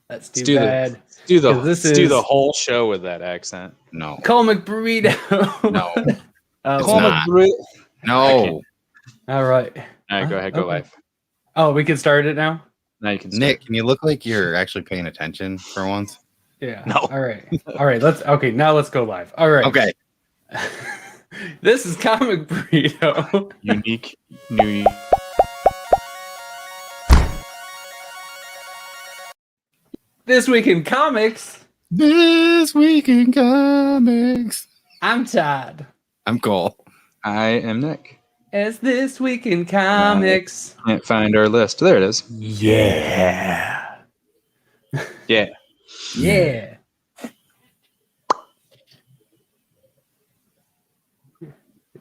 That's too bad. Do the whole show with that accent. No. Comic Burrito. No. Comic Burrito. No. All right. All right, go ahead. Go live. Oh, we can start it now? Now you can start. Nick, can you look like you're actually paying attention for once? Yeah. No. All right. Now let's go live. All right. Okay. This is Comic Burrito. Unique New This week in comics. This week in comics. I'm Todd. I'm Cole. I am Nick. It's This Week in Comics. Can't find our list. There it is. Yeah. Yeah. Yeah.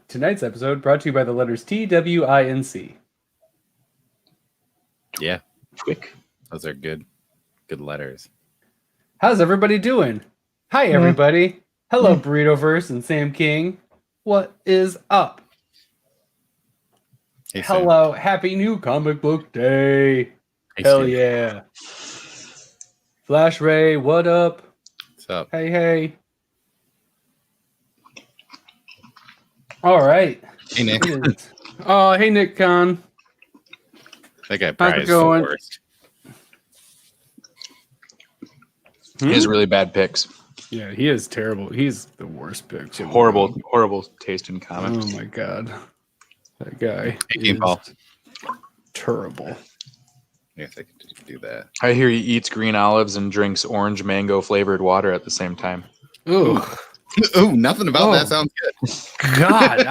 Tonight's episode brought to you by the letters TWINC. Yeah. Quick. Those are good letters. How's everybody doing? Hi, everybody. Hello, Burritoverse and Sam King. What is up? Hey, Sam. Hello. Happy New Comic Book Day. Hey, Hell Sam. yeah. Flash Ray, what up? What's up? Hey. All right. Hey, Nick. Oh, hey, Nick Khan. That guy How's probably it is the going? worst. He has really bad picks. Yeah, he is terrible. He's the worst pick. Horrible taste in comics. Oh my god, that guy Hey, is Paul. terrible. Yes, I can do that. I hear he eats green olives and drinks orange mango flavored water at the same time. Ooh, Ooh, nothing about Oh. that sounds good. God,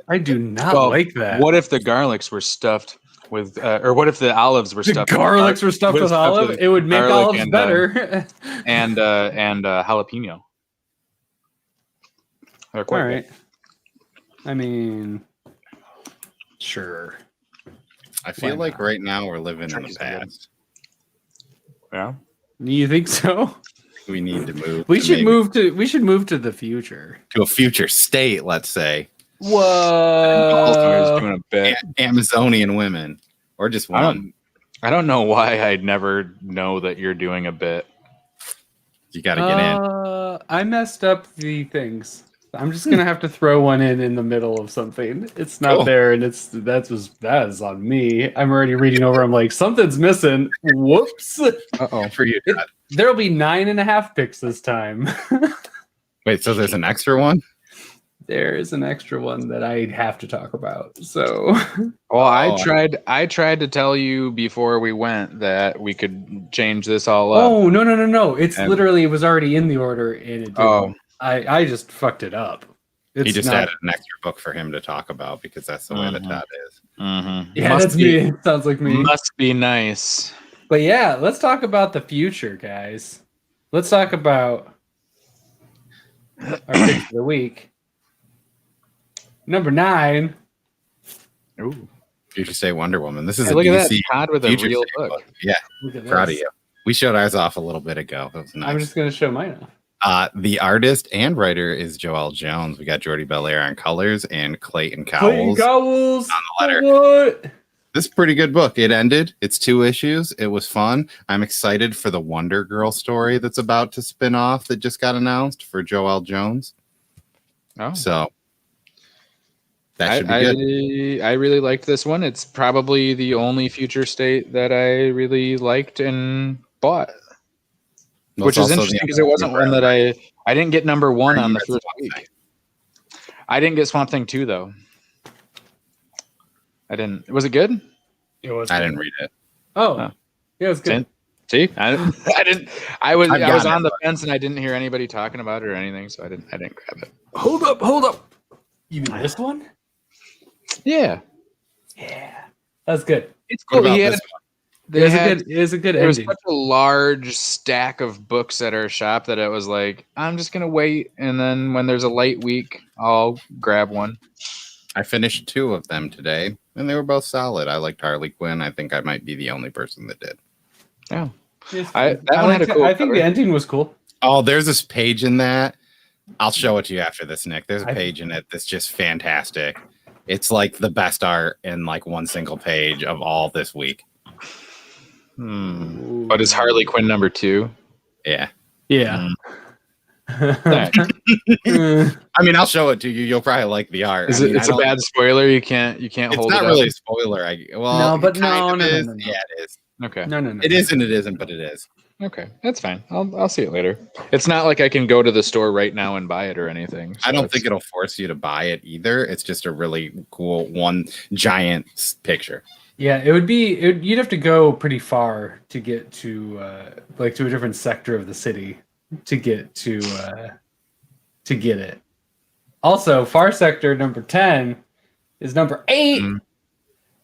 I do not Well, like that. What if the garlics were stuffed with, or what if the olives were the stuffed? garlics were stuffed with olive? It would make garlic olives and, better. and jalapeno. They're All quite right. good. I mean, sure. I feel Why like not? right now we're living in the Turkey's good. past. Yeah. You think so? We need to move. We to should maybe- move to. We should move to the future. to a future state, let's say. Baltimore's Whoa! doing a bit. Amazonian women. Or just one. I don't know why I'd never know that you're doing a bit. You got to get in. I messed up the things. I'm just gonna have to throw one in the middle of something. It's not Cool. there, and that is on me. I'm already reading over. I'm like, something's missing. Whoops. Uh-oh. For you. Todd. There'll be 9.5 picks this time. Wait, so there's an extra one? There is an extra one that I have to talk about. So, Well, I Oh. tried to tell you before we went that we could change this all up. oh no! It's And- literally, it was already in the order, and it didn't. Oh. I just fucked it up. It's He just not, added an extra book for him to talk about because that's the way that Mhm. Todd is. Mm-hmm. Yeah, that's me. It sounds like me. Must be nice. But yeah, let's talk about the future, guys. Let's talk about our picks of the week. Number 9. Ooh. Future State Wonder Woman. This is Hey, a look at that DC Todd with a Future real State book. Yeah, Look at proud of this. you. We showed ours off a little bit ago. It was nice. I'm just going to show mine off. The artist and writer is Joelle Jones. We got Jordi Belair on colors and Clayton Clayton Cowles. Cowles on the letter. What? This is a pretty good book. It ended. It's 2 issues. It was fun. I'm excited for the Wonder Girl story that's about to spin off that just got announced for Joelle Jones. Oh. So that should be good. I really liked this one. It's probably the only Future State that I really liked and bought. Well, Which it's is also interesting the because it wasn't one that I didn't get number 1 on the That's first Swamp Thing. week. I didn't get Swamp Thing 2 though. I didn't. Was it good? It was. I didn't read it. Oh, Oh. yeah, it was good. See, I didn't. I was I've on gotten the it. fence and I didn't hear anybody talking about it or anything, so I didn't grab it. Hold up. You mean this one? Yeah, Yeah, that's good. it's What cool. about He had, this one? they had- It is a good there was ending. such a large stack of books at our shop that it was like, I'm just gonna wait, and then when there's a light week, I'll grab one. I finished 2 of them today, and they were both solid. I liked Harley Quinn. I think I might be the only person that did. Yeah, It's I- good. that one had a liked it. cool I think the cover. ending was cool. Oh, there's this page in that. I'll show it to you after this, Nick. There's a I- page in it that's just fantastic. It's like the best art in like one single page of all this week. But is Harley Quinn number 2? Yeah. Yeah. Alright. I mean, I'll show it to you. You'll probably like the art. Is I mean, it's a bad spoiler. You can't It's hold not it really up. a spoiler. No, but it kind no, of is. no. Yeah, it is. Okay. No. It is and it isn't, but it is. Okay, that's fine. I'll see it later. It's not like I can go to the store right now and buy it or anything. I don't think it'll force you to buy it either. It's just a really cool one giant picture. Yeah, you'd have to go pretty far to get to to a different sector of the city to get it. Also, Far Sector number 10 is number 8.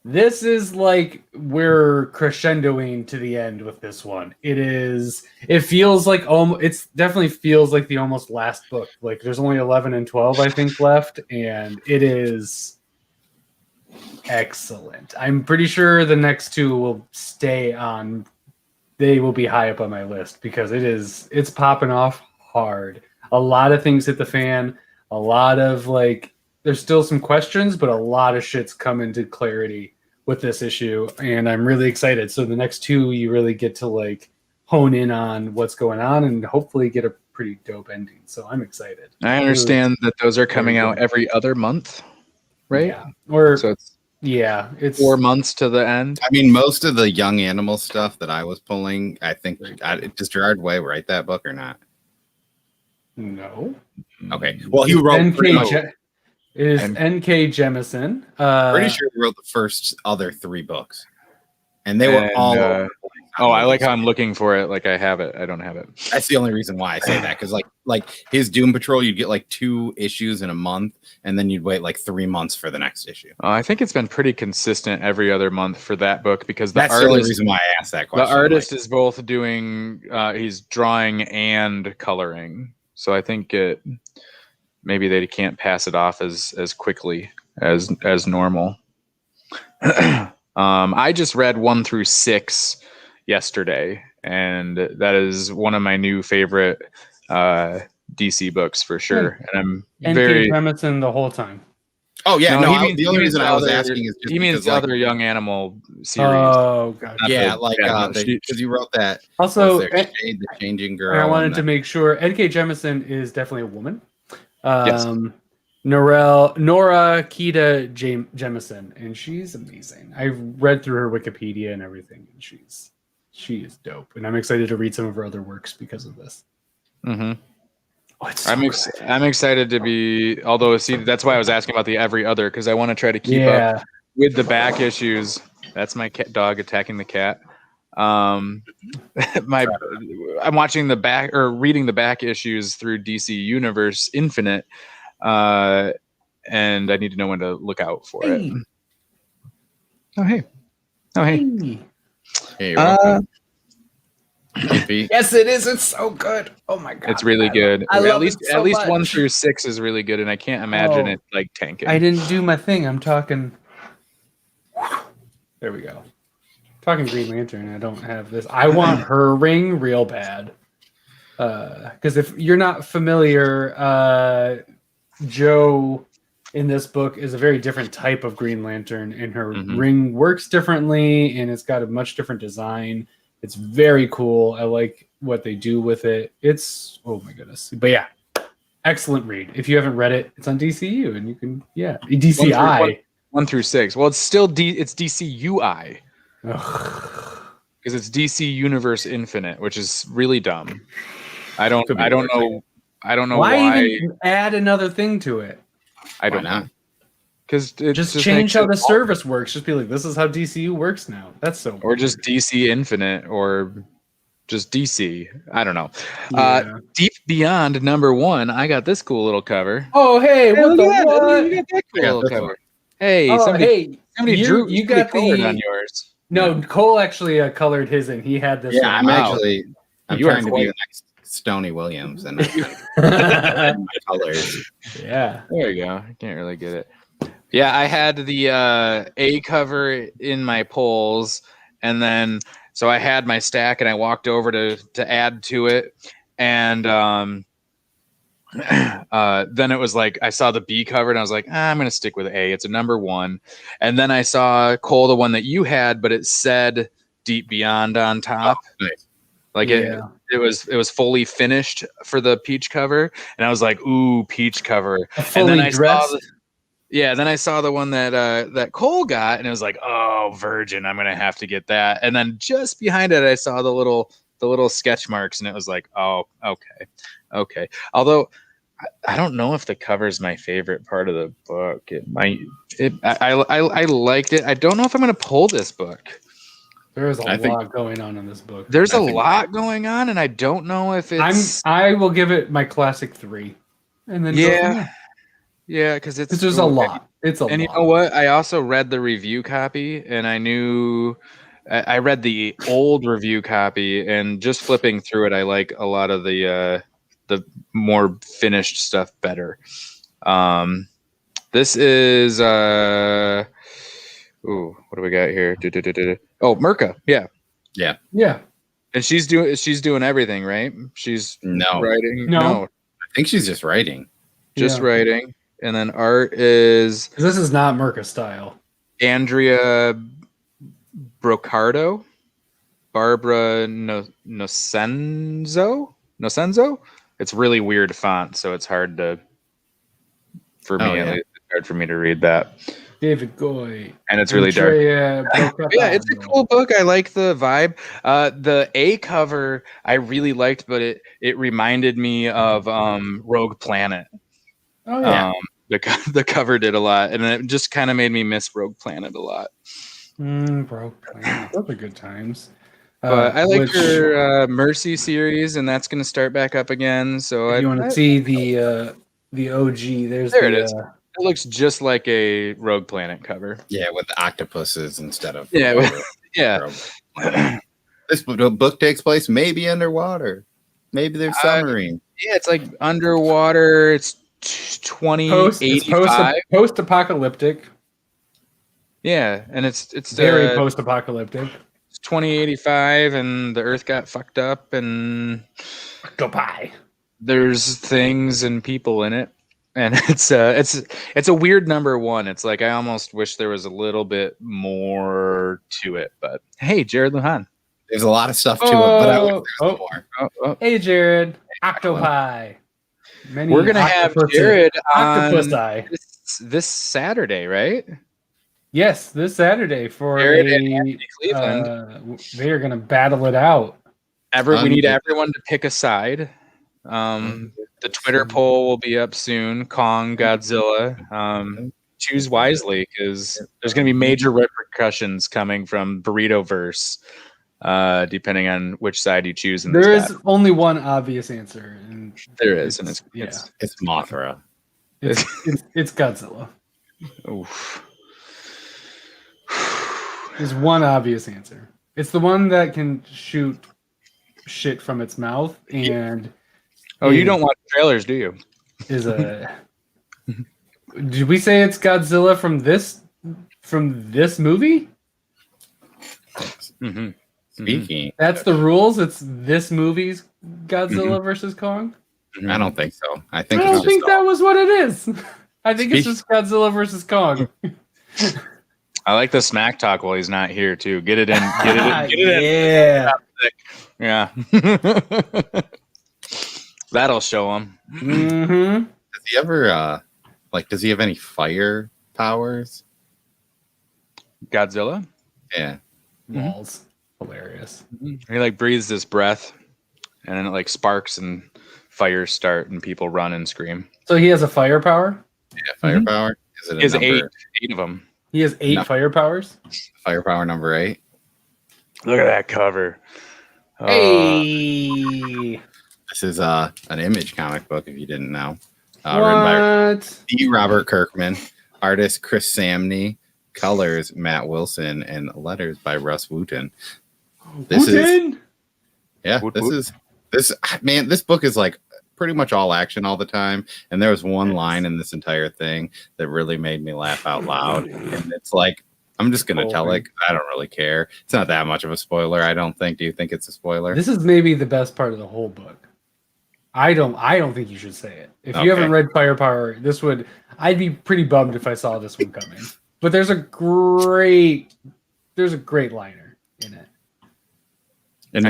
This is like we're crescendoing to the end with this one. It feels like it's definitely feels like the almost last book. Like there's only 11 and 12 I think left, and it is excellent. I'm pretty sure the next 2 will stay on. They will be high up on my list because it's popping off hard. A lot of things hit the fan. A lot of there's still some questions, but a lot of shit's coming to clarity with this issue, and I'm really excited. So the next 2, you really get to hone in on what's going on and hopefully get a pretty dope ending. So I'm excited. I understand that those are coming out every other month, right? Yeah. Or so it's 4 months to the end. I mean, most of the young animal stuff that I was pulling, I think, does Gerard Way write that book or not? No. Okay. Well, he wrote It is N.K. Jemisin. Pretty sure he wrote the first other 3 books, and they were all. I like how I'm looking for it. Like I have it. I don't have it. That's the only reason why I say that, because like his Doom Patrol, you'd get 2 issues in a month, and then you'd wait 3 months for the next issue. I think it's been pretty consistent every other month for that book because that's the only reason why I asked that question. The artist is both doing, he's drawing and coloring, so I think maybe they can't pass it off as quickly as normal. I just read 1 through 6 yesterday, and that is one of my new favorite DC books for sure. And I'm very Jemisin the whole time. Oh yeah, the only reason I was asking is just he means because, other young animal series. Oh god, yeah, because you wrote that. Also, the Changing Girl. I wanted to make sure N.K. Jemisin is definitely a woman. Yes. Nora Keita Jemisin, and she's amazing. I've read through her Wikipedia and everything, and she is dope. And I'm excited to read some of her other works because of this. Mm-hmm. Oh, it's so I'm excited to be. Although, see, that's why I was asking about the every other, because I want to try to keep up with the back issues. That's my dog attacking the cat. I'm watching the back or reading the back issues through DC Universe Infinite, and I need to know when to look out for it. Oh hey. Hey, you're welcome. Yes, it is. It's so good. Oh my god, it's really good. I love at least it so much. 1 through 6 is really good, and I can't imagine it tanking. I didn't do my thing. I'm talking. There we go. Talking Green Lantern, I don't have this. I want her ring real bad. Because if you're not familiar, Joe in this book is a very different type of Green Lantern, and her ring works differently, and it's got a much different design. It's very cool. I like what they do with it. It's, oh my goodness. But yeah, excellent read. If you haven't read it, it's on DCU, and you can, DCI. 1 through 6. Well, it's still it's DCUI. Because it's DC Universe Infinite, which is really dumb. I don't know why even add another thing to it. I don't know. Because just change how the service works. Just be like, this is how DCU works now. That's so. Or just DC Infinite, or just DC. I don't know. Yeah. Deep Beyond #1. I got this cool little cover. Oh hey, what the what? You got that cool little cover. Hey, somebody drew. You got colored on yours. No, Cole actually colored his, and he had this. Yeah, I'm trying to be the next Stoney Williams and my colors. Yeah, there you go. I can't really get it. Yeah, I had the A cover in my polls, and then so I had my stack, and I walked over to add to it, and then it was like I saw the B cover, and I was like, I'm gonna stick with A. It's a #1, and then I saw Cole, the one that you had, but it said Deep Beyond on top. Oh, nice. Like Yeah. it was fully finished for the peach cover, and I was like, "Ooh, peach cover!" And then Fully I dressed. saw then I saw the one that Cole got, and it was like, "Oh, virgin! I'm gonna have to get that." And then just behind it, I saw the little sketch marks, and it was like, "Oh, okay." Although I don't know if the cover is my favorite part of the book. It might. I liked it. I don't know if I'm gonna pull this book. There is a I think- lot going on in this book. There's I a think- lot going on, and I don't know if it's. I will give it my classic 3, and then go from there. Yeah, because it's It's just a lot. It's a And lot. you know what? I also read the review copy, and I knew I read the old review copy, and just flipping through it, I like a lot of the more finished stuff better. This is what do we got here? Oh, Mirka, yeah, Yeah. and she's doing everything, right? She's No, writing, No. I think she's just writing. just Yeah. writing, and then art is 'Cause this is not Mirka style. Andrea Brocardo, Barbara Nocenzo. It's really weird font, so it's hard for me at least. It's hard for me to read that, David Goy. and it's really dark. But Yeah, it's a cool book. I like the vibe. The A cover I really liked, but it reminded me of Rogue Planet. Oh yeah. The cover did a lot, and it just kind of made me miss Rogue Planet a lot. Bro, those are good times. But I like which- her Mercy series, and that's going to start back up again. So If you want to see the OG, there's There the, it is. It looks just like a Rogue Planet cover. Yeah, with octopuses instead of Yeah, yeah. This book takes place maybe underwater. Maybe there's submarine. Yeah, it's like underwater. It's 2085. post-apocalyptic. Yeah, and it's Very post-apocalyptic. it's 2085, and the Earth got fucked up, and Goodbye. there's things and people in it, and it's a weird number one. It's like I almost wish there was a little bit more to it, but hey, Jared Luhan. There's a lot of stuff to it, but I wish there's more. Hey, Jared. Octopi. Many We're gonna have octopuses. Jared on Octopusi. this Saturday, right? Yes, this Saturday for Jared and Anthony Cleveland. They are going to battle it out. We need everyone to pick a side. The Twitter poll will be up soon. Kong, Godzilla. Choose wisely, because there's going to be major repercussions coming from Burrito Verse, depending on which side you choose. In There this is only one obvious answer. And there is, and It's Mothra. it's Godzilla. oof. There's one obvious answer. It's the one that can shoot shit from its mouth and Oh, you don't watch trailers, do you? is a. Did we say it's Godzilla from this movie? Mm-hmm. Speaking, That's the rules. It's this movie's Godzilla versus Kong. I don't think so. I I think it's don't just think that was what it is. I think it's just Godzilla versus Kong. I like the smack talk while he's not here too. Get it in. Get it in. Yeah. Yeah. That'll show him. Mm-hmm. Does he ever does he have any fire powers? Godzilla. Yeah. Walls. Hilarious. He like breathes this breath, and then it like sparks and fires start, and people run and scream. So he has a fire power? Yeah, firepower. Is it He has a number? eight of them. He has 8 No. fire powers? Firepower number 8. Look at that cover. Hey. This is an Image comic book, if you didn't know. Written by What? D. Robert Kirkman, artist Chris Samney, colors Matt Wilson, and letters by Russ Wooten. This Wooten? Yeah, Woot this woot. is this book is like pretty much all action all the time, and there was one line in this entire thing that really made me laugh out loud, and it's like I'm just gonna tell it 'cause I don't really care. It's not that much of a spoiler, I don't think. Do you think it's a spoiler? This is maybe the best part of the whole book. I don't think you should say it. If you haven't read Firepower, I'd be pretty bummed if I saw this one coming. But there's a great liner in it. And I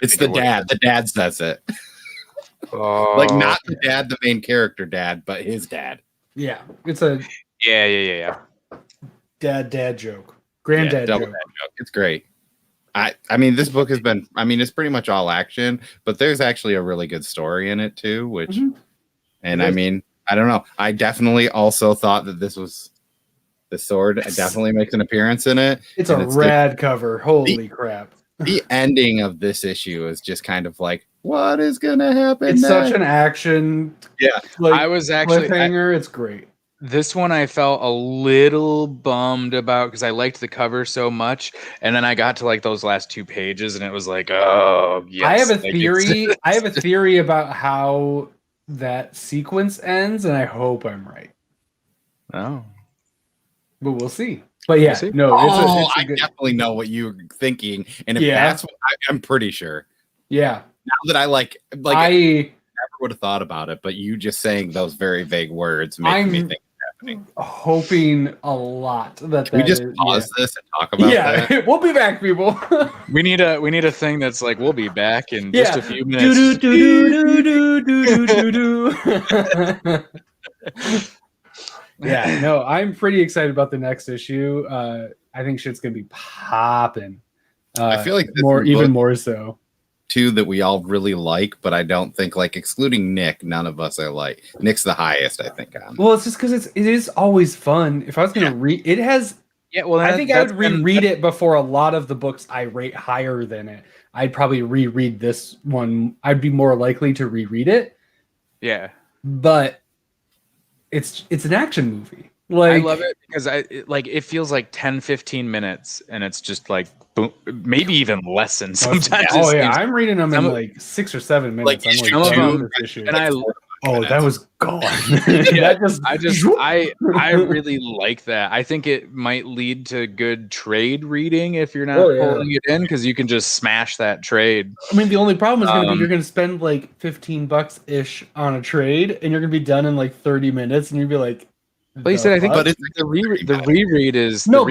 it's think the it would. dad. The dad says it. Oh, Like not the dad, the main character dad, but his dad. Yeah, it's a yeah. dad joke, granddad double joke. dad joke. It's great. I mean, this book has been. I mean, it's pretty much all action, but there's actually a really good story in it too. Which, and I mean, I don't know. I definitely also thought that this was the sword. It definitely makes an appearance in it. It's a rad cover. Holy crap! The ending of this issue is just kind of like, what is gonna happen? It's next? such an action. Yeah, like, I was actually cliffhanger. It's great. This one I felt a little bummed about because I liked the cover so much, and then I got to like those last 2 pages, and it was like, oh, yes. I have a theory. I have a theory about how that sequence ends, and I hope I'm right. Oh, but we'll see. But yeah, We'll see. no, it's a I good, definitely know what you're thinking, and if Yeah. that's what I'm pretty sure. yeah. Now that I like I never would have thought about it, but you just saying those very vague words make me think. hoping a lot that Can we just is- pause this and talk about that? Yeah, we'll be back, people. we need a thing that's like we'll be back in just a few minutes. Do do do do do do. Yeah, no, I'm pretty excited about the next issue. I think shit's gonna be popping. I feel like this even book- more so. Two that we all really like, but I don't think like excluding Nick, none of us are like Nick's the highest, I think. On Well, it's just because it is always fun. If I was gonna read, it has. Yeah, well, I think I would reread it before a lot of the books I rate higher than it. I'd probably reread this one. I'd be more likely to reread it, Yeah, but it's an action movie. Like I love it because it feels like 10-15 minutes, and it's just like boom, maybe even less than sometimes. Oh it yeah, seems. I'm reading them in some of- like 6 or 7 minutes. Like, I'm issue like, two, this issue. and that was gone. Yeah, That I really like that. I think it might lead to good trade reading if you're not Oh, yeah. pulling it in, because you can just smash that trade. I mean, the only problem is going to be Um, you're going to spend like $15 ish on a trade, and you're going to be done in like 30 minutes, and you'd be like, Like you said, I think fuck? But it's the reread is but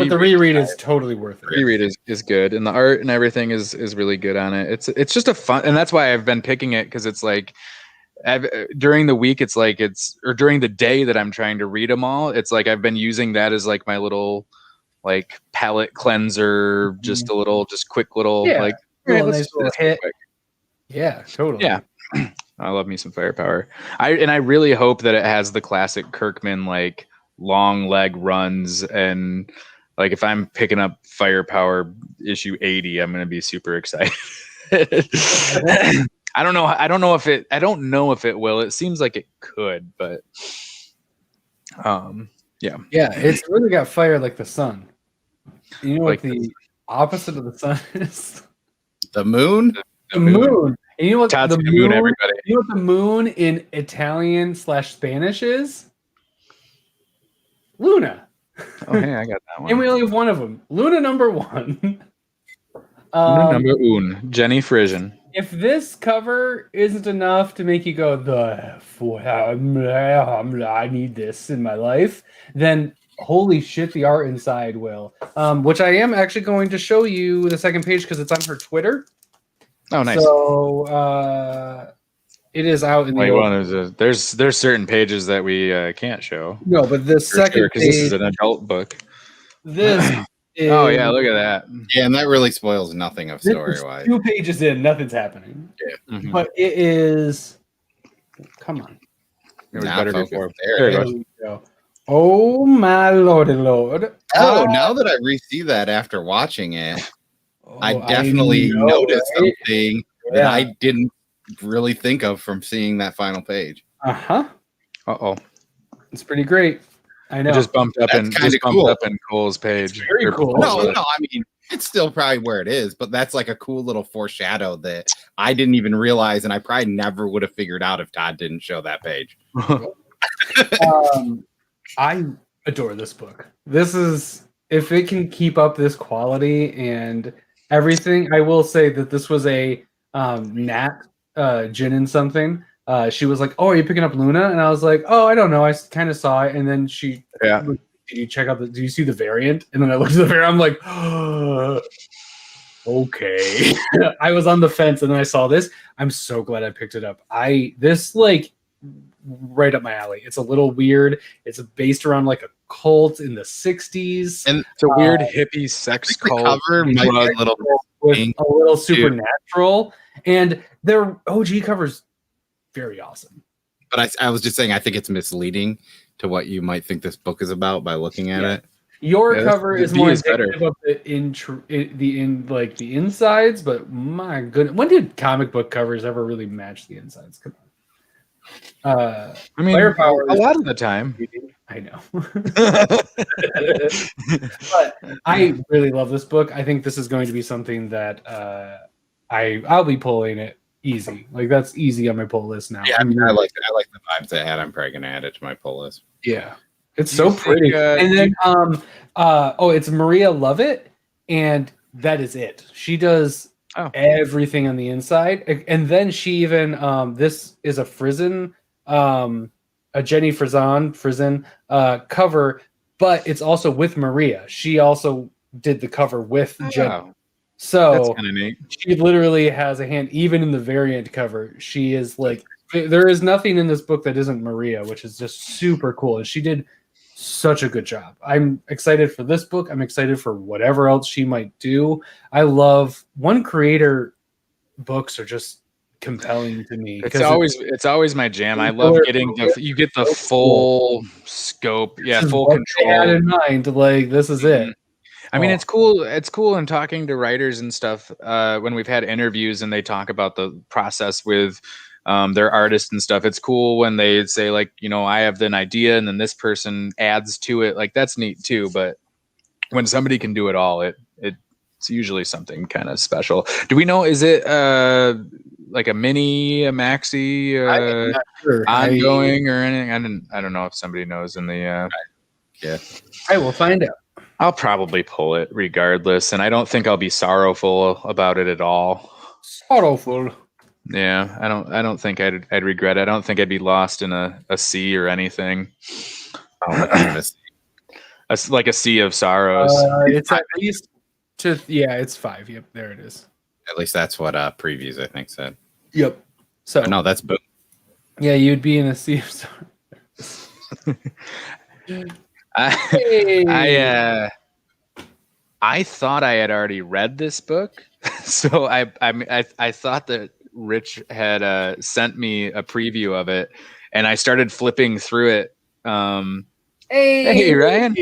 the reread is totally worth it. reread is good, and the art and everything is really good on it. It's just a fun, and that's why I've been picking it, because it's like during the week or during the day that I'm trying to read them all, it's like I've been using that as like my little like palate cleanser, just quick little Yeah. like Little let's nice do little this real hit. quick. Yeah, totally. Yeah. I love me some firepower. I really hope that it has the classic Kirkman like long leg runs, and like if I'm picking up Firepower issue 80, I'm gonna be super excited. I don't know if it will. It seems like it could, but yeah. Yeah, it's really got fire like the sun. You know Like what the opposite of the sun is? the moon. The moon. And you know what Todd's the gonna moon moon? everybody. You know what the moon in Italian/Spanish is? Luna. Oh, hey, I got that one. And we only have one of them. Luna number 1. Number un, Jenny Frisian. If this cover isn't enough to make you go, I need this in my life, then holy shit, the art inside will. Which I am actually going to show you the second page because it's on her Twitter. Oh, nice. So it is out in the open. There's certain pages that we can't show. No, but the second Because this is page, an adult book. this is, Oh yeah, look at that. Yeah, and that really spoils nothing of this story is wise. 2 pages in, nothing's happening. Mhm. But it is. Come on. It was Nah, better folks, before. there There it it There goes. we go. Oh my lordy lord. Oh, now that I re-see that after watching it, I Oh, definitely know, noticed right? something that Yeah. I didn't really think of from seeing that final page. Uh-huh. Uh-oh. It's pretty great. I know. It just bumped up That's in kinda just bumped cool. up in Cole's page. It's very Or cool. Cole's No, list. I mean, it's still probably where it is, but that's like a cool little foreshadow that I didn't even realize, and I probably never would have figured out if Todd didn't show that page. I adore this book. This is, if it can keep up this quality and everything, I will say that this was a Nat Jin and something. She was like, "Oh, are you picking up Luna?" And I was like, "Oh, I don't know. I kind of saw it." And then she, Yeah. did you check out do you see the variant? And then I looked at the variant. I'm like, okay. I was on the fence, and then I saw this. I'm so glad I picked it up. This like right up my alley. It's a little weird. It's based around like a cult in the 60s. And It's a weird hippie sex the cult. cover might be a little with pink, a little supernatural, and their OG cover's very awesome. but I was just saying I think it's misleading to what you might think this book is about by looking at it. Your Yeah, cover the is V more is better. indicative of the insides, but my goodness, when did comic book covers ever really match the insides? Come on. I mean, Firepower a is- lot of the time. I know. But I really love this book. I think this is going to be something that I'll be pulling it easy. Like that's easy on my pull list now. Yeah, I mean, I like the vibes it had. I'm probably gonna add it to my pull list. Yeah. It's Do so you think, pretty. And then it's Maria Lovett, and that is it. She does everything on the inside. And then she even this is a Frizen a Jenny Frizen cover, but it's also with Maria. She also did the cover with Jenny. Wow, So that's kind of neat. she literally has a hand, even in the variant cover. She is like, there is nothing in this book that isn't Maria, which is just super cool. And she did such a good job. I'm excited for this book. I'm excited for whatever else she might do. I love One Creator books are just compelling to me. It's always my jam. I love getting you get the full scope, full what they had control. in mind. Like this is it. I mean, it's cool. It's cool in talking to writers and stuff when we've had interviews and they talk about the process with their artists and stuff. It's cool when they say like, I have an idea and then this person adds to it. Like that's neat too. But when somebody can do it all, it's usually something kind of special. Do we know? Is it like a mini, a maxi, I'm not sure. ongoing or anything? I don't know if somebody knows in the. Yeah, I will find out. I'll probably pull it regardless, and I don't think I'll be sorrowful about it at all. Sorrowful. Yeah, I don't think I'd regret it. I don't think I'd be lost in a sea or anything. Like a sea of sorrows. It's at least it's 5. Yep, there it is. At least that's what previews I think said. Yep. So No, that's boom. yeah, you'd be in a sea of sorrows. I thought I had already read this book, so I thought that Rich had sent me a preview of it, and I started flipping through it. Hey Ryan!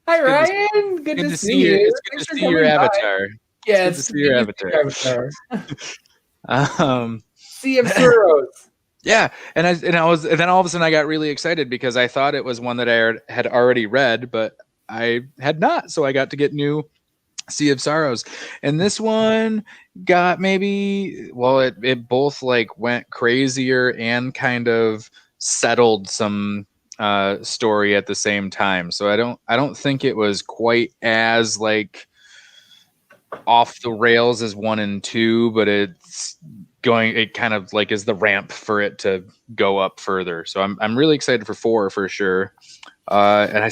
Hi Ryan! Good to see you. It's good to see your avatar. Yeah, it's good to see your avatar. Sea of Sorrows. Yeah, and then all of a sudden I got really excited because I thought it was one that I had already read, but I had not. So I got to get new Sea of Sorrows, and this one got it both like went crazier and kind of settled some story at the same time. So I don't think it was quite as like off the rails as 1 and 2, but it kind of like is the ramp for it to go up further. So I'm really excited for 4 for sure. And I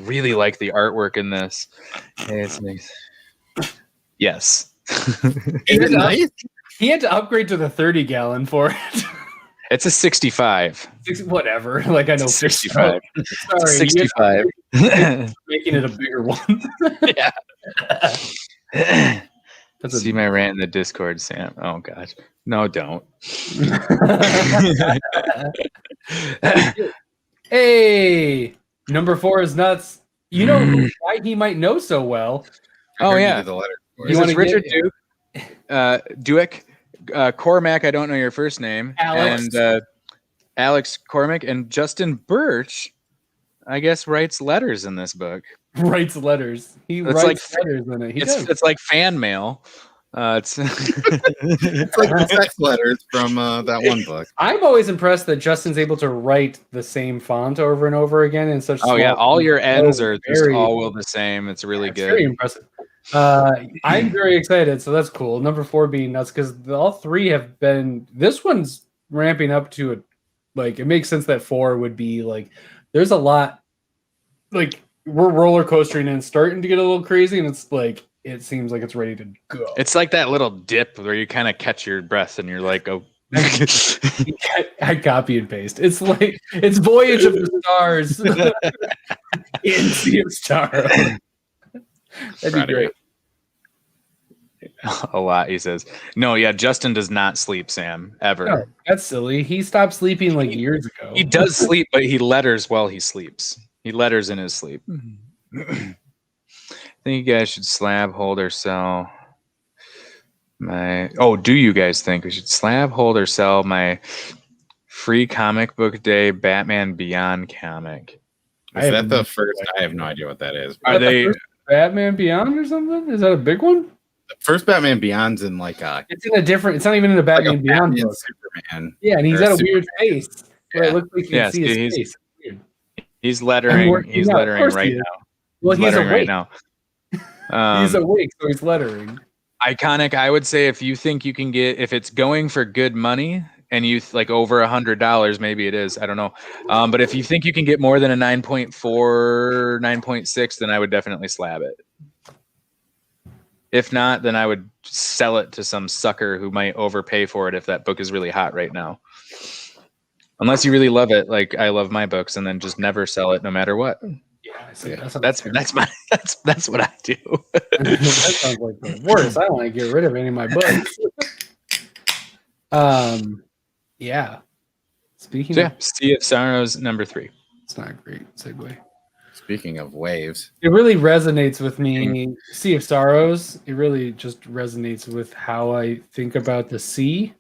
really like the artwork in this. Hey, it's nice. Yes. Is it nice? He had to upgrade to the 30 gallon for it. It's a 65. Whatever. Like I know 65. Sorry, 65. making it a bigger one. Yeah. That's See my rant in the Discord, Sam. Oh gosh. No, don't. Hey, number 4 is nuts. You know why he might know so well? Oh yeah. The letter. Is this Richard Dueck? Cormac, I don't know your first name. Alex. And Alex Cormac and Justin Birch, I guess, writes letters in this book. Writes letters. He It's writes letters in it. It's like fan mail. It's It's like the sex letters from that one book. I'm always impressed that Justin's able to write the same font over and over again in such. Oh yeah, all your ends are just very- all the same. It's really it's good. very impressive. I'm very excited, so that's cool. Number 4 being nuts because all 3 have been. This one's ramping up to it. Like it makes sense that 4 would be like. There's a lot. Like we're roller coastering and starting to get a little crazy, and it's like it seems like it's ready to go. It's like that little dip where you kind of catch your breath and you're like, oh. I copy and paste. It's like it's Voyage of the Stars in Sea of Sorrow. That'd be great. A lot, he says. No, yeah, Justin does not sleep, Sam, ever. No, that's silly. He stopped sleeping like years ago. He does sleep, but he letters while he sleeps. He letters in his sleep. I think you guys should slab, hold, or sell my... Oh, do you guys think we should slab, hold, or sell my free comic book day Batman Beyond comic? Is that the first? I have no idea what that is. Are they... Batman Beyond or something? Is that a big one? The first Batman Beyond's in like a... It's in a different... It's not even in a Batman like Beyond Batman book. Superman. Yeah, and he's got a weird face. Where it looks like you can see his face. He's lettering. He's lettering right now. Well, he's awake right now. He's awake, so he's lettering. Iconic. I would say if you think you can get, if it's going for good money and you like over $100, maybe it is. I don't know. But if you think you can get more than a 9.4, 9.6, then I would definitely slab it. If not, then I would sell it to some sucker who might overpay for it if that book is really hot right now. Unless you really love it, like I love my books, and then just never sell it no matter what. Yeah, I see. That's what I do. That sounds like the worst. I want to get rid of any of my books. Yeah. Speaking of Sea of Sorrows #3. It's not a great segue. Speaking of waves, it really resonates with me. Sea of Sorrows. It really just resonates with how I think about the sea.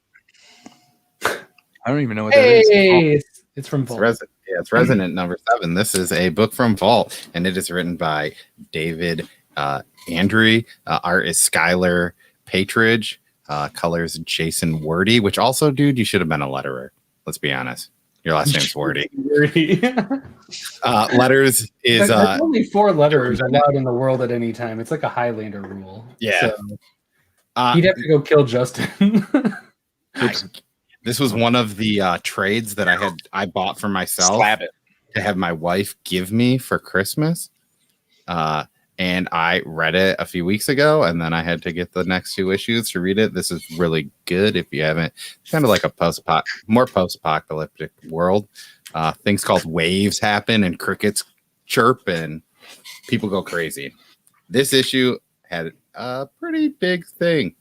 I don't even know what that is. It's from Vault. It's Resonant #7. This is a book from Vault, and it is written by David Andrew. Art is Skylar Patridge. Colors Jason Wordy, which also, dude, you should have been a letterer. Let's be honest. Your last name's Wordy. Letters is there's only 4 letters allowed in the world at any time. It's like a Highlander rule. Yeah. So, he'd have to go kill Justin. This was one of the trades that I bought for myself to have my wife give me for Christmas. And I read it a few weeks ago, and then I had to get the next 2 issues to read it. This is really good if you haven't. It's kind of like a more post-apocalyptic world. Things called waves happen, and crickets chirp, and people go crazy. This issue had a pretty big thing.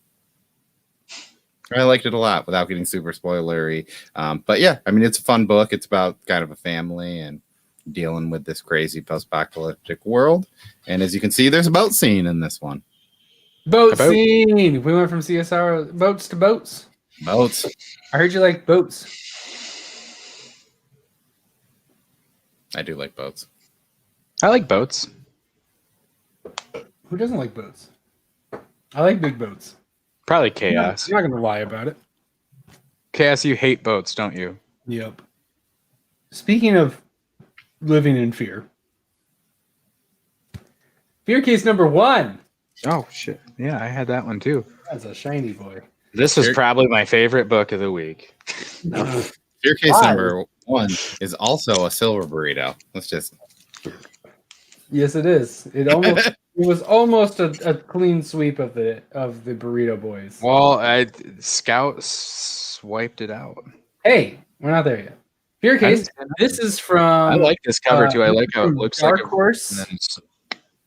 I liked it a lot without getting super spoilery. But yeah, I mean, it's a fun book. It's about kind of a family and dealing with this crazy post-apocalyptic world. And as you can see, there's a boat scene in this one. Boat scene. We went from CSR boats to boats. Boats. I heard you like boats. I do like boats. I like boats. Who doesn't like boats? I like big boats. Probably Chaos. I'm not going to lie about it. Chaos, you hate boats, don't you? Yep. Speaking of living in fear. Fear case #1. Oh, shit. Yeah, I had that one too. That's a shiny boy. This was probably my favorite book of the week. Fear case #1 is also a silver burrito. Let's just... Yes, it is. It was almost a clean sweep of the burrito boys. Well, Scout swiped it out. Hey, we're not there yet. Fear case. This is from. I like this cover too. I like how it looks Dark like Horse.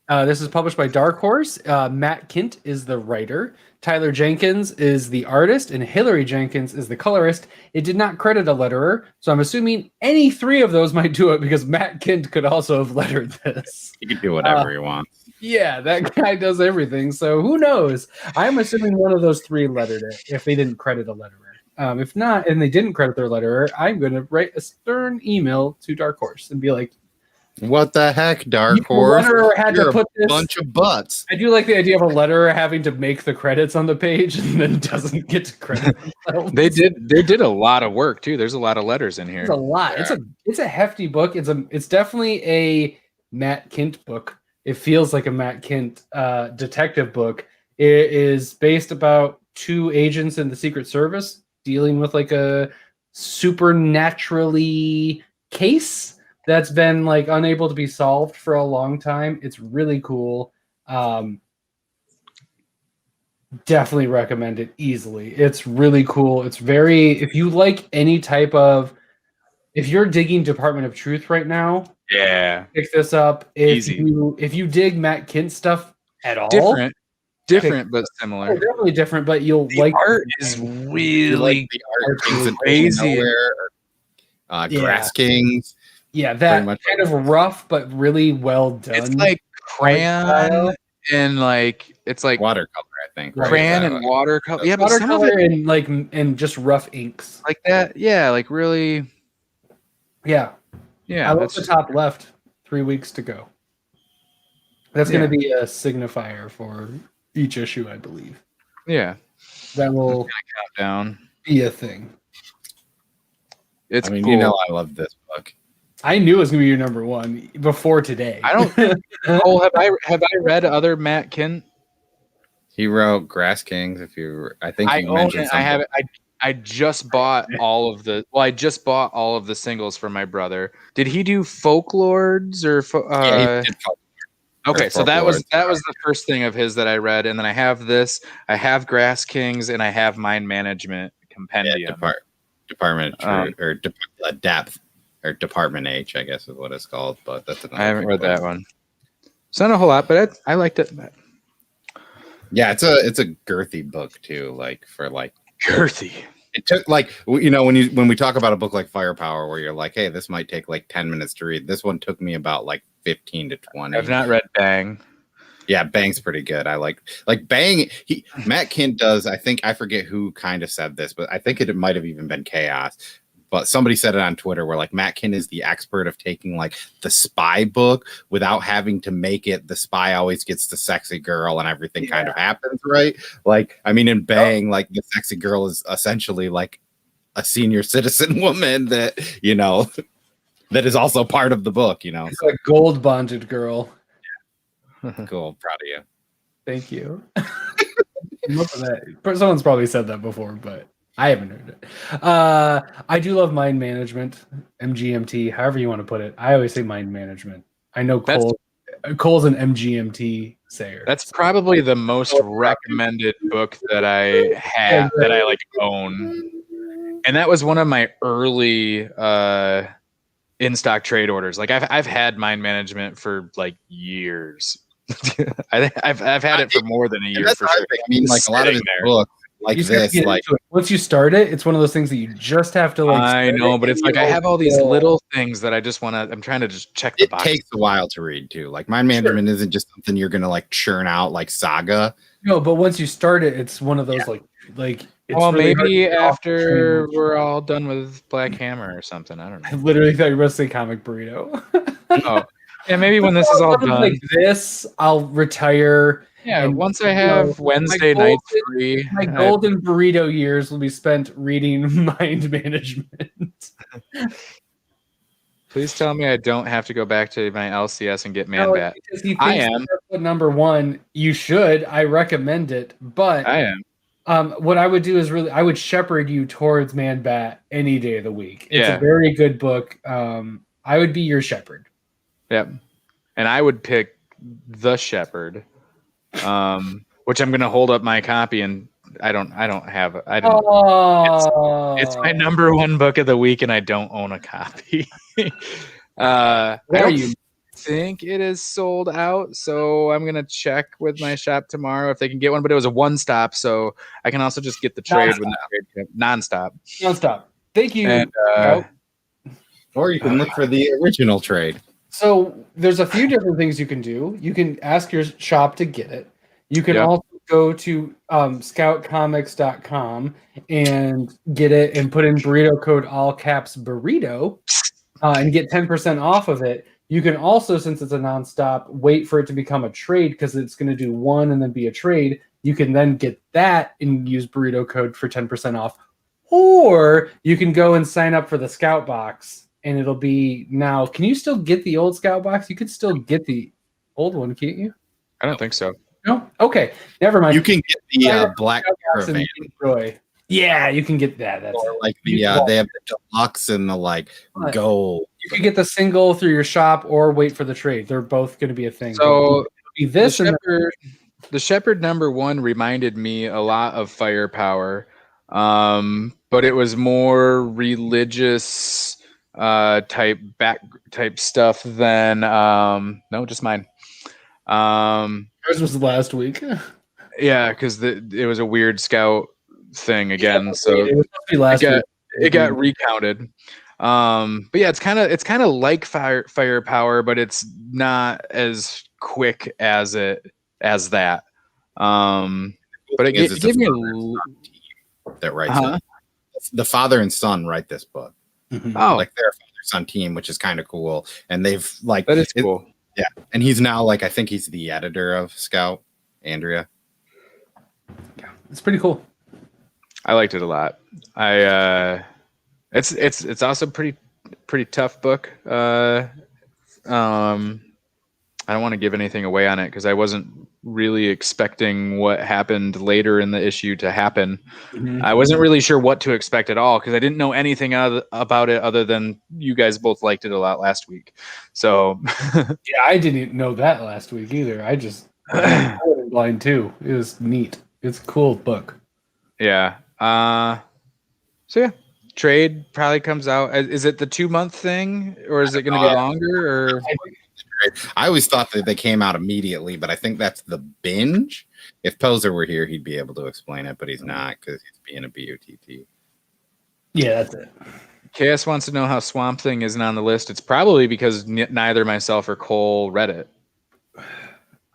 This is published by Dark Horse. Matt Kint is the writer. Tyler Jenkins is the artist, and Hillary Jenkins is the colorist. It did not credit a letterer, so I'm assuming any 3 of those might do it because Matt Kint could also have lettered this. You can do whatever you want. Yeah, that guy does everything. So who knows? I'm assuming one of those 3 lettered it if they didn't credit a letterer. If not, and they didn't credit their letterer, I'm going to write a stern email to Dark Horse and be like, what the heck, Dark Horse? Had to put a bunch of butts. I do like the idea of a letterer having to make the credits on the page and then doesn't get to credit themselves. They did a lot of work too. There's a lot of letters in here. It's a lot. Yeah. It's a hefty book. It's definitely a Matt Kint book. It feels like a Matt Kint detective book. It is based about 2 agents in the Secret Service dealing with like a supernaturally case that's been like unable to be solved for a long time. It's really cool. definitely recommend it easily. It's really cool. It's very, if you like any type of, if you're digging Department of Truth right now, Yeah. pick this up. Easy. If you dig Matt Kint stuff at all, Different but oh, similar. definitely different, but you'll The like art is You really like the art artsy Kings and of crazy. Nowhere, Yeah. Grass Kings. yeah, Pretty that much kind of rough but really well done. It's like crayon and like it's like watercolor, I think. Right? crayon Is that and watercolor. Yeah, but some of watercolor it and just rough inks. like that. Yeah, like really. Yeah. Yeah, I love that's the top left. 3 weeks to go. That's going Yeah. to be a signifier for each issue, I believe. yeah. That will Countdown. be a thing. It's I mean, cool. you know, I love this book. I knew it was going to be your number one before today. I don't. Oh, have I read other Matt Kint? He wrote Grass Kings. I think I you own mentioned it. something. I have it. I just bought all of the. Well, I just bought all of the singles for my brother. Did he do Folklords or? Yeah, he did Okay, so that was Folklords. the first thing of his that I read, and then I have this. I have Grass Kings, and I have Mind Management Compendium. Department or Depth or Department H, I guess is what it's called. But that's another I haven't read book. that one. It's not a whole lot, but I liked it. Yeah, it's a girthy book too. Like for like Girthy. it took like when we talk about a book like Firepower, where you're like, hey, this might take like 10 minutes to read. This one took me about like 15 to 20. I've not read Bang. Yeah, Bang's pretty good. I like Bang. Matt Kint does. I think I forget who kind of said this, but I think it might have even been Chaos. But somebody said it on Twitter where like Matt Kint is the expert of taking like the spy book without having to make it the spy always gets the sexy girl and everything kind of happens right. Like I mean, in Bang, like the sexy girl is essentially like a senior citizen woman that that is also part of the book. It's a gold bonded girl. Cool, proud of you. Thank you. Most of that. Someone's probably said that before, but I haven't heard it. I do love mind management, MGMT, however you want to put it. I always say mind management. I know Cole's an MGMT sayer. That's probably the most recommended book that I have that I like own, and that was one of my early in stock trade orders. Like I've had mind management for like years. I've had it for more than a year for sure. I mean, like a lot of his books, like this, like once you start it, it's one of those things that you just have to like. I know, but it's like I have all these little things that I just want to. I'm trying to just check the box. It takes a while to read too. Like mind management isn't just something you're gonna like churn out like Saga. No, but once you start it, it's one of those like. It's well, really maybe after we're all done with Black Hammer or something. I don't know. I literally thought you were going to say Comic Burrito. Oh, yeah, maybe when this is all done. Like this, I'll retire. Yeah, once I have Wednesday nights free. My golden burrito years will be spent reading mind management. Please tell me I don't have to go back to my LCS and get Man-Bat. I am. Number one, you should. I recommend it, but I am. What I would do is I would shepherd you towards Man-Bat any day of the week. It's a very good book. I would be your shepherd. Yep. And I would pick The Shepherd, which I'm going to hold up my copy and it's my number one book of the week and I don't own a copy. I don't think it is sold out, so I'm going to check with my shop tomorrow if they can get one, but it was a one-stop, so I can also just get the trade when the trade non-stop. Thank you. And, or you can look for the original trade. So there's a few different things you can do. You can ask your shop to get it. You can also go to scoutcomics.com and get it and put in burrito code all caps burrito and get 10% off of it. You can also, since it's a nonstop, wait for it to become a trade because it's going to do one and then be a trade. You can then get that and use burrito code for 10% off. Or you can go and sign up for the Scout box. And it'll be now. Can you still get the old Scout box? You could still get the old one, can't you? I don't think so. No? Okay. Never mind. You can get the black caravan. Yeah, you can get that. That's or like they have the deluxe and the like gold. You can get the single through your shop or wait for the trade. They're both going to be a thing. So be this The Shepherd #1 reminded me a lot of Firepower, but it was more religious type stuff than no, just mine. Yours was last week. Yeah, because it was a weird scout thing again, so it was supposed to be last week. it got recounted. But yeah, it's kind of like Firepower, but it's not as quick as that. But it gave me that writes it. The father and son write this book. Mm-hmm. Oh, like their father-son team, which is kind of cool. And they've like that is cool. Yeah, and he's now I think he's the editor of Scout, Andrea. Yeah, it's pretty cool. I liked it a lot. It's also pretty tough book. I don't want to give anything away on it because I wasn't really expecting what happened later in the issue to happen. Mm-hmm. I wasn't really sure what to expect at all because I didn't know anything about it other than you guys both liked it a lot last week. So yeah, I didn't know that last week either. I went blind too. It was neat. It's a cool book. Yeah. So yeah, trade probably comes out. Is it the 2-month thing or is it going to be longer? Or I always thought that they came out immediately, but I think that's the binge. If Poser were here, he'd be able to explain it, but he's not because he's being a BOTT. Yeah, that's it. KS wants to know how Swamp Thing isn't on the list. It's probably because neither myself or Cole read it.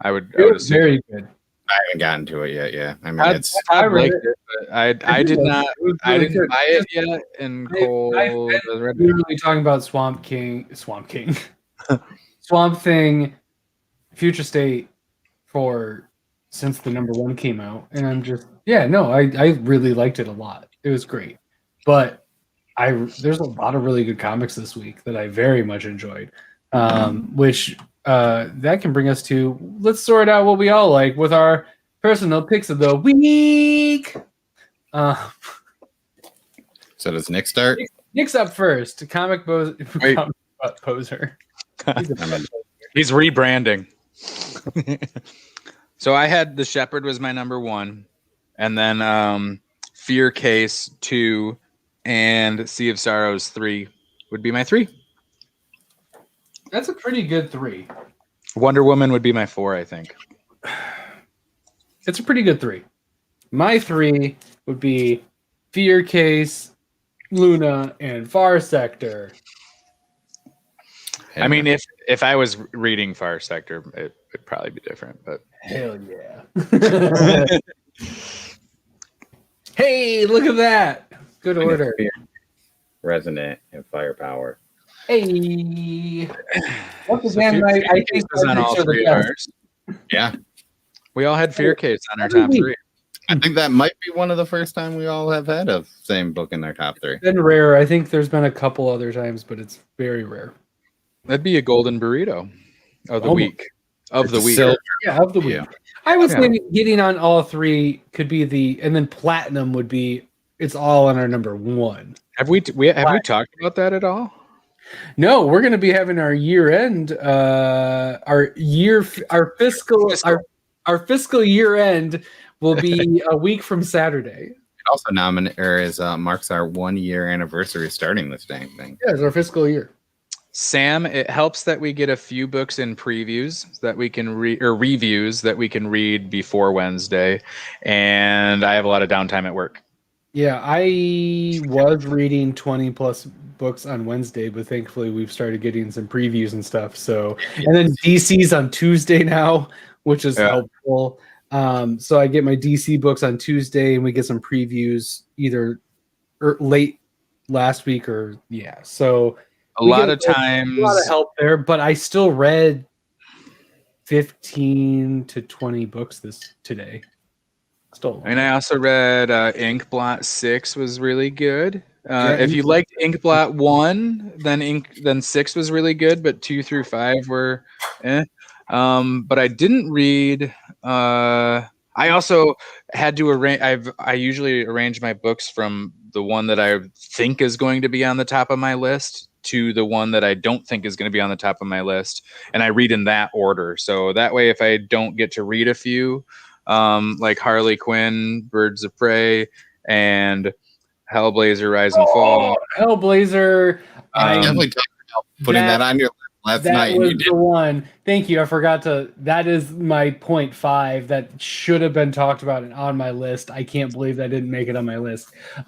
I would assume. Very good. I haven't gotten to it yet. Yeah, I mean, I liked it, but I did not. I didn't buy it yet, and Cole read it. We were really talking about Swamp King, Swamp Thing, Future State since the #1 came out, and I'm just I really liked it a lot. It was great, but there's a lot of really good comics this week that I very much enjoyed, which that can bring us to let's sort out what we all like with our personal picks of the week. So does Nick start? Nick's up first. Comic Poser. He's rebranding. So I had The Shepherd was my #1, and then Fear Case 2 and Sea of Sorrows 3 would be my 3. That's a pretty good 3. Wonder Woman would be my 4, I think. It's a pretty good 3. My 3 would be Fear Case, Luna, and Far Sector. I mean, if I was reading Far Sector, it would probably be different. But hell yeah! Hey, look at that! Good order. Resonant and Firepower. Hey. Once again, I think on all 3 of ours. Yeah, we all had Fear Case on our top 3. I think that might be one of the first time we all have had a same book in our top 3. It's been rare. I think there's been a couple other times, but it's very rare. That'd be a golden burrito of the week. Of the week. Yeah, of the week. Yeah. I would say getting on all 3 could be and then platinum would be it's all on our #1. Have we talked about that at all? No, we're going to be having our year end, our fiscal year end will be a week from Saturday. It also marks our 1-year anniversary starting this dang thing. Yeah, it's our fiscal year. Sam, it helps that we get a few books in previews that we can read or reviews that we can read before Wednesday, and I have a lot of downtime at work. Yeah, I was reading 20 plus books on Wednesday, but thankfully we've started getting some previews and stuff. So, and then DC's on Tuesday now, which is helpful. So I get my DC books on Tuesday, and we get some previews either late last week or So a lot of times, a lot of help there, but I still read 15 to 20 books today. And I also read Inkblot 6 was really good. If you liked Inkblot 1, then 6 was really good, but 2 through 5 were but I didn't read I also had to arrange I usually arrange my books from the one that I think is going to be on the top of my list to the one that I don't think is going to be on the top of my list, and I read in that order. So that way, if I don't get to read a few, like Harley Quinn, Birds of Prey, and Hellblazer, Rise and Fall. Hellblazer. Definitely talked about putting that on your list last night. That was the one. Thank you. I forgot to. That is my 0.5 that should have been talked about and on my list. I can't believe I didn't make it on my list. Is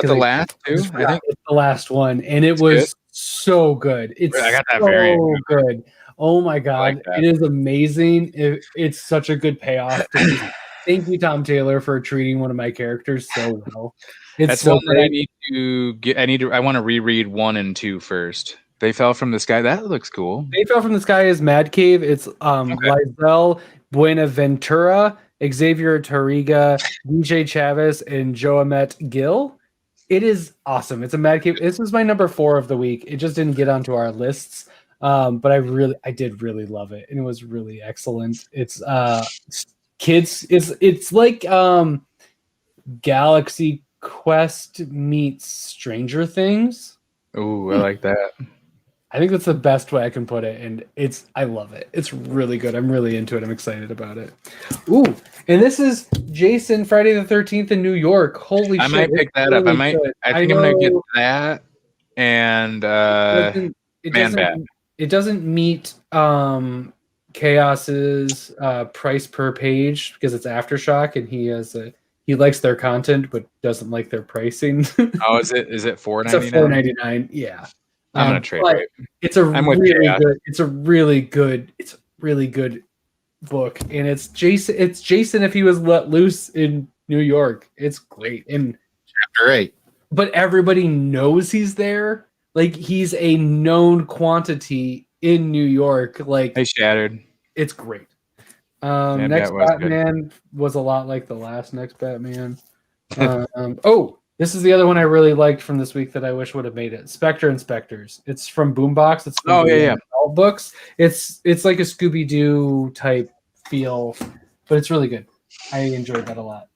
that the last too? I think it's the last one, and it was so good. It's I got that so variant. good. Oh my god, it is amazing. It's such a good payoff. Thank you, Tom Taylor, for treating one of my characters so well. That's so one that I need to get. I want to reread 1 and 2 first. They Fell from the Sky. That looks cool. They Fell from the Sky is Mad Cave. It's Lizelle Buenaventura, Xavier Tarriga, DJ Chavez, and Joamet Gill. It is awesome. It's a Mad Cave. This was my number 4 of the week. It just didn't get onto our lists, but I did really love it, and it was really excellent. It's kids. It's like Galaxy Quest meets Stranger Things. Ooh, I like that. I think that's the best way I can put it, and I love it. It's really good. I'm really into it. I'm excited about it. Ooh, and this is Jason Friday the 13th in New York. Holy shit! I might pick that up. I think I'm gonna get that and Man Bat. It doesn't meet Chaos's price per page because it's Aftershock, and he likes their content but doesn't like their pricing. Oh, is it $4.99? It's a $4.99. Yeah. I'm gonna trade it. It's a really good book, and it's Jason if he was let loose in New York. It's great. And chapter 8. But everybody knows he's there. Like, he's a known quantity in New York. Like, I Shattered. It's great. Next Batman was a lot like the last Next Batman. This is the other one I really liked from this week that I wish would have made it. Spectre Inspectors. It's from Boombox. It's books. It's like a Scooby-Doo type feel, but it's really good. I enjoyed that a lot.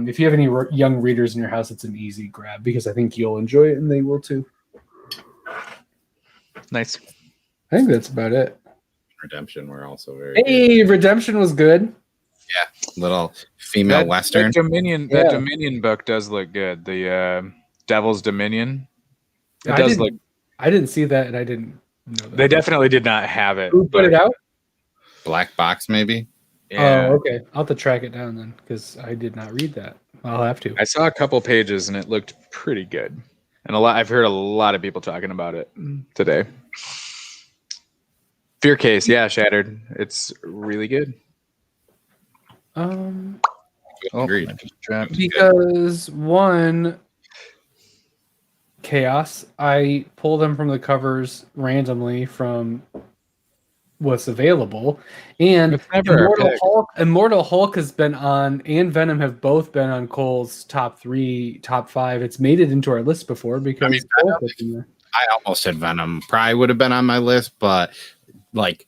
If you have any young readers in your house, it's an easy grab because I think you'll enjoy it and they will too. Nice. I think that's about it. Redemption were also very good. Redemption was good. Yeah, little female western. That Dominion book does look good. The Devil's Dominion. I didn't see that, and I didn't know that. They definitely did not have it. Who put it out? Black Box, maybe. Yeah. Oh, okay. I'll have to track it down then, because I did not read that. I'll have to. I saw a couple pages, and it looked pretty good. And I've heard a lot of people talking about it today. Fear Case, Shattered. It's really good. Agreed. Because one, Chaos, I pull them from the covers randomly from what's available, and Immortal Hulk has been on, and Venom have both been on Cole's top 3, top 5. It's made it into our list before because I almost had Venom. Probably would have been on my list, but like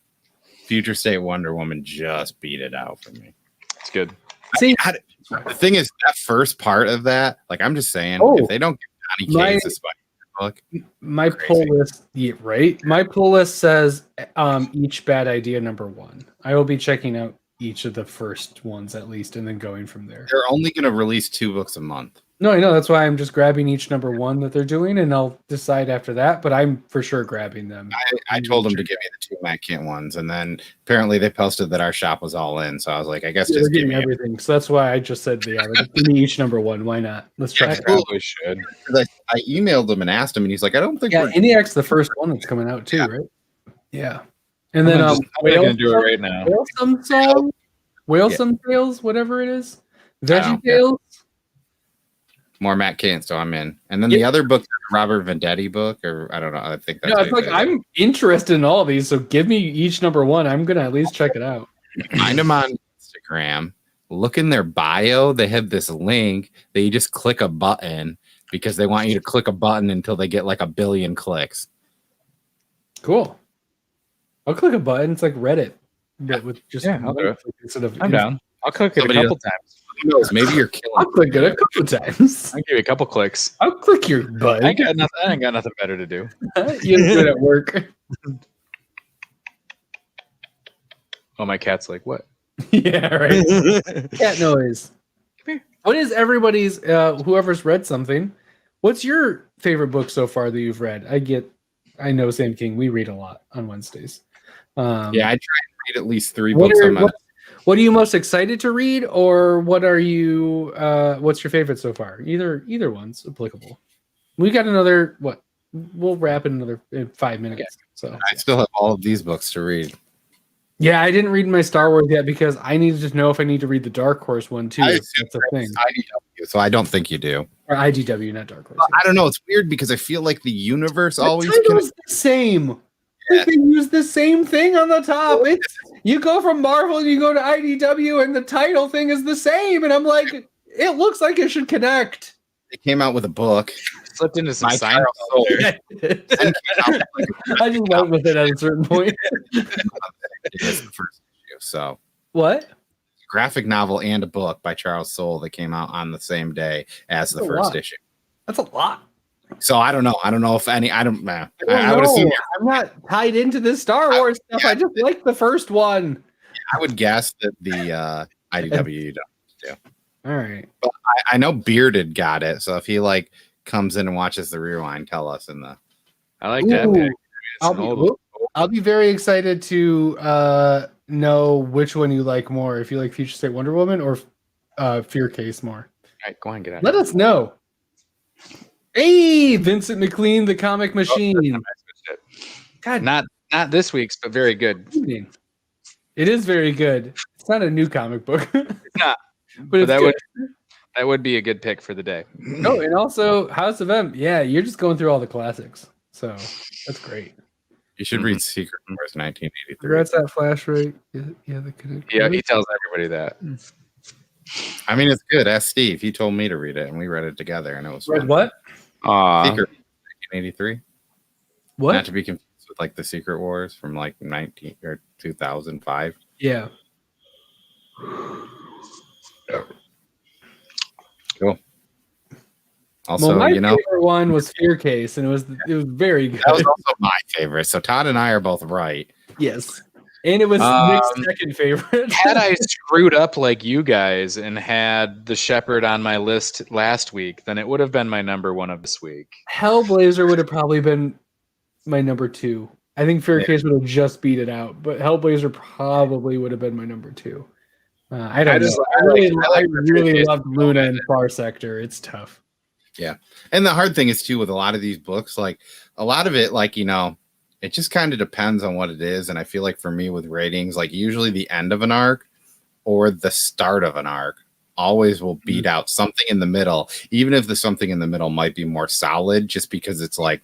Future State Wonder Woman just beat it out for me. It's good. See, the thing is, that first part of that, like, I'm just saying, if they don't get Johnny Cage as a book, my pull list, right? My pull list says each bad idea number 1. I will be checking out each of the first ones at least, and then going from there. They're only going to release 2 books a month. No, I know. That's why I'm just grabbing each number 1 that they're doing, and I'll decide after that. But I'm for sure grabbing them. I told them to give me the 2 Matt Kent ones, and then apparently they posted that our shop was all in. So I was like, I guess just give me everything. So that's why I just said, give me each number 1. Why not? Let's try it. Probably should. I emailed him and asked him, and he's like, I don't think. ENIAC's the first one that's coming out too, right? Yeah. And then I'm gonna do it right now. Whalesome Tales, whatever it is. Veggie Tales. More Matt Kent, so I'm in. And then the other book, Robert Vendetti book, or I don't know. I think that's. No, it's like I'm interested in all of these, so give me each number 1. I'm gonna at least check it out. Find them on Instagram. Look in their bio. They have this link that you just click a button because they want you to click a button until they get like 1 billion clicks. Cool. I'll click a button. It's like Reddit, but with just I'll do it. I'm down. I'll click it a couple times. Who knows? Maybe you're I'll killing click it a couple times. I'll give you a couple clicks. I'll click your butt. I ain't got nothing better to do. You do it at work. Oh, my cat's like, what? Yeah, right. Cat noise. Come here. What is everybody's? Whoever's read something. What's your favorite book so far that you've read? I know Sam King. We read a lot on Wednesdays. Yeah, I try and read at least 3 What books are, a month. what are you most excited to read, or what are you? What's your favorite so far? Either one's applicable. We got another. What? We'll wrap in another 5 minutes. So I still have all of these books to read. yeah, I didn't read my Star Wars yet because I needed to know if I need to read the Dark Horse one too. I That's the thing. IDW, so I don't think you do. Or IDW, not Dark Horse. I don't know. It's weird because I feel like the universe always The title's the same. Yeah. They use the same thing on the top. It's you go from Marvel and you go to IDW, and the title thing is the same. And I'm like, it looks like it should connect. They came out with a book. Slipped into some My sign. Child Soul. I Then came out with, like, just went with it at a certain point. it is the first issue. So What? graphic novel and a book by Charles Soule that came out on the same day as the That's a first lot. issue. That's a lot. So I don't know. I don't know if any. I don't. Nah. I I would assume. I'm not tied into this Star Wars stuff. yeah. I just like the first one. I would guess that the IDW you don't. All right. I know Bearded got it. So if he like comes in and watches the rewind, tell us in the. I like that Ooh. pick. It's I'll an be, old- I'll be very excited to know which one you like more. If you like Future State Wonder Woman or Fear Case more. All right, go on, get out. Let us know. Hey, Vincent McLean, the comic machine. I switched it. God, Not this week's, but very good. evening. It is very good. It's not a new comic book. It's not. But it's that good. would be a good pick for the day. Oh, and also House of M. Yeah, you're just going through all the classics. So that's great. You should read Secret Wars 1983. Congrats that Flash rate. Yeah, the connect. Yeah, he tells everybody that. I mean, it's good. Ask Steve. He told me to read it, and we read it together, and it was Read fun. what? Secret 1983. What? Not to be confused with like the Secret Wars from like 19 or 2005. Yeah. Cool. Also, Well, my you know, favorite one was Fear Case, and it was very good. that was also my favorite. So Todd and I are both right. Yes, and it was Nick's second favorite. Had I screwed up like you guys and had The Shepherd on my list last week, then it would have been my number one of this week. Hellblazer would have probably been my number 2. I think Fear Case would have just beat it out, but Hellblazer probably would have been my number 2. I don't know. I really loved Luna and Far Sector. It's tough. Yeah. And the hard thing is too with a lot of these books, like a lot of it, like, you know, it just kind of depends on what it is. And I feel like for me with ratings, like usually the end of an arc or the start of an arc always will beat out something in the middle, even if the something in the middle might be more solid, just because it's like.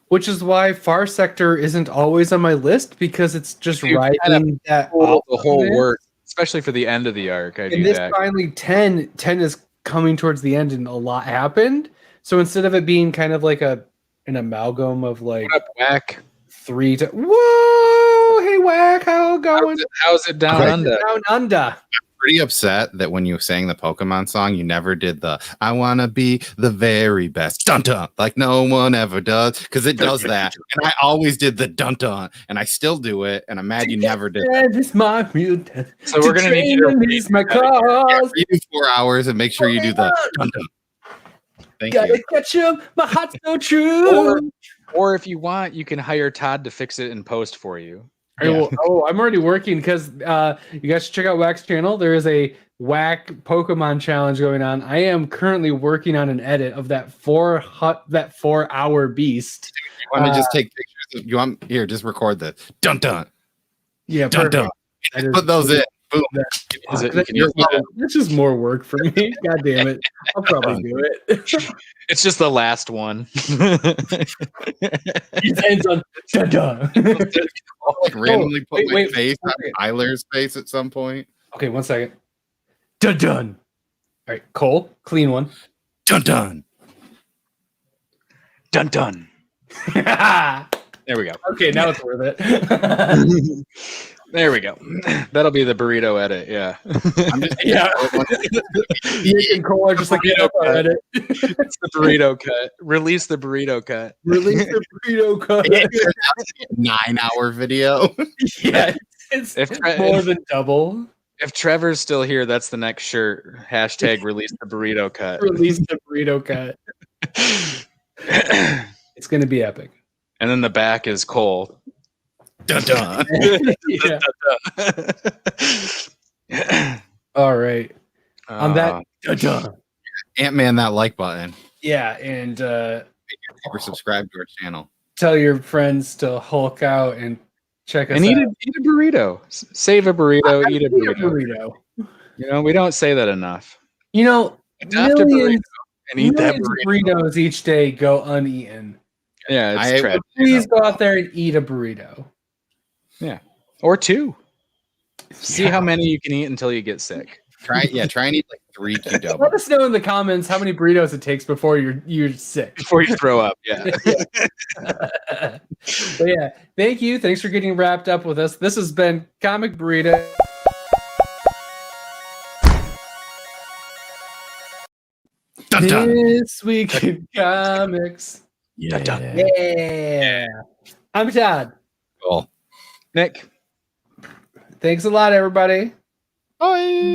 Which is why Far Sector isn't always on my list, because it's just riding that The whole work, especially for the end of the arc. I do And this that. finally 10 is coming towards the end, and a lot happened. So instead of it being kind of like an amalgam of like What up, Whack? 3 to whoa, hey Whack, how it going? How's it down under? Down under. Pretty upset that when you sang the Pokemon song, you never did the "I want to be the very best" dun dun, like no one ever does, because it does that. And I always did the dun dun, and I still do it. And I'm mad you never did. It's my mutant. So we're gonna need you to release my Yeah, cause. you do 4 hours and make sure you do the dun dun. Thank Gotta you. catch him. My heart's so true. Or if you want, you can hire Todd to fix it and post for you. I'm already working, because you guys should check out Whack's channel. There is a Whack Pokemon challenge going on. I am currently working on an edit of that 4-hour beast. You want to just take pictures? You want here? Just record the dun dun Yeah, dun dun. That is- Put those in. Boom. Is it- That's you can use it- That's just more work for me. God damn it. I'll probably do it. It's just the last one. It ends on da-da. I'll like randomly put my wait, face on okay. Tyler's face at some point. Okay, 1 second. Da-dun. All right, Cole, clean one. Dun dun. Dun dun. Okay, There we go. now it's worth it. There we go. That'll be the burrito edit. Yeah. I'm just Yeah. Nick and Cole are just like, yeah, I read it. It's the burrito cut. Release the burrito cut. Release the burrito cut. 9-hour video. Yeah, it's more than double. If Trevor's still here, that's the next shirt. Hashtag release the burrito cut. Release the burrito cut. It's gonna be epic. And then the back is Cole. Dun, dun. Yeah. All right. On that, Ant-Man, that like button. yeah, and Or subscribe to our channel. tell your friends to Hulk out and check us and out. eat a burrito. Save a burrito. Eat a burrito. You know, we don't say that enough. You know, Adopt a burrito and eat that millions of burrito. burritos each day go uneaten. Yeah, I it's tragic. Please go out there and eat a burrito. Or two. See Yeah. how many you can eat until you get sick. Try and eat like 3 QW. Let us know in the comments how many burritos it takes before you're sick. Before you throw up. Yeah. But yeah, thank you. Thanks for getting wrapped up with us. This has been Comic Burrito. Dun, dun. This week in comics. Yeah. I'm Todd. Cool. Nick. Thanks a lot, everybody.